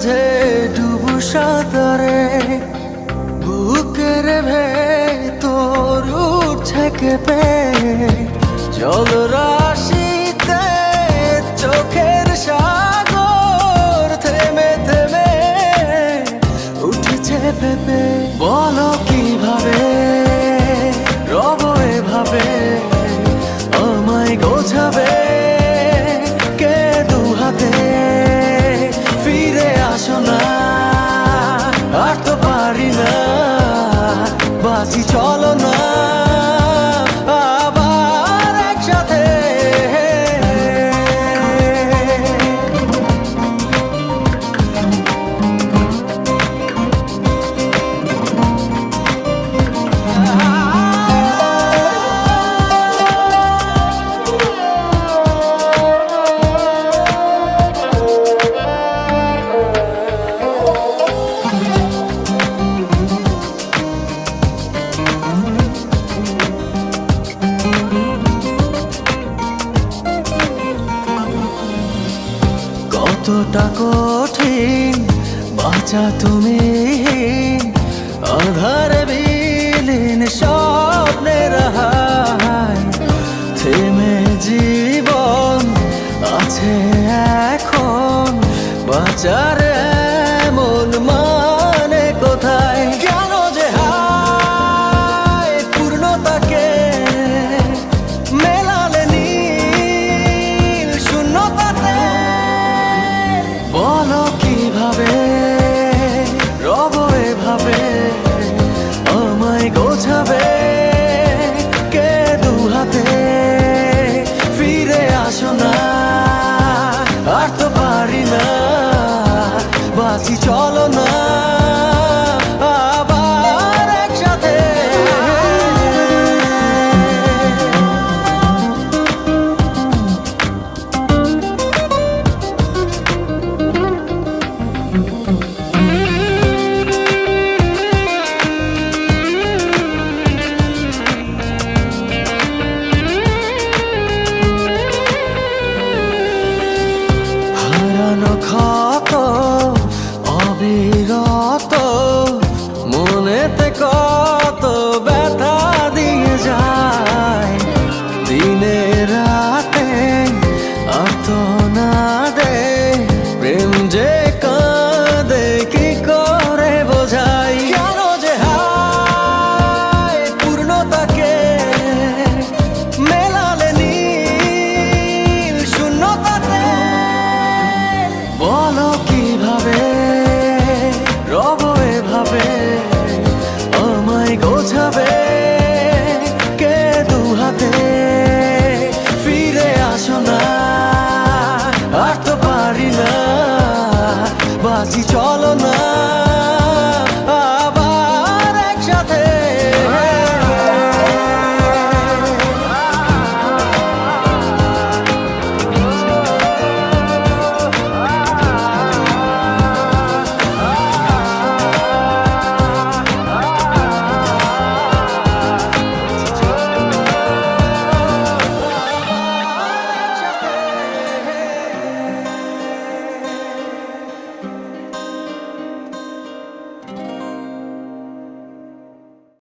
মাঝে ডুবু সাঁতারে, বুকের ভেতর উঠছে কেঁপে, জলরাশিতে চোখের সাগর থেমে থেমে উঠেছে ভেবে। বলো কিভাবে রব এভাবে আমায় গোছাবে কে দু হাতে, ফিরে আসো না আর তো পারি না, বাঁচি চলো না আবার একসাথে। কতটা কঠিন বাঁচা তুমি, আধারে বিলীন স্বপ্নের হায়, থেমে জীবন আছে এখন, বাঁচার এমন মানে কোথায়? কেন যে হায় পূর্ণতাকে মেলালে নীল শূন্যতাতে। বলো কিভাবে রব এভাবে আমায় গোছাবে কে দু হাতে, ফিরে আসো না আর তো পারি না, বাঁচি চলো না আবার একসাথে। হারানো ক্ষত অবিরত মনেতে কত ব্যথা দিয়ে যায়, দিনে রাতে আর্তনাদে প্রেম যে কাঁদে কি করে বোঝাই? কেন যে হায় পূর্ণতাকে মেলালে নীল শূন্যতাতে। বলো কিভাবে রব এভাবে আমায় গোছাবে কে দু হাতে, ফিরে আসো না আর তো পারি না, বাঁচি চলো না।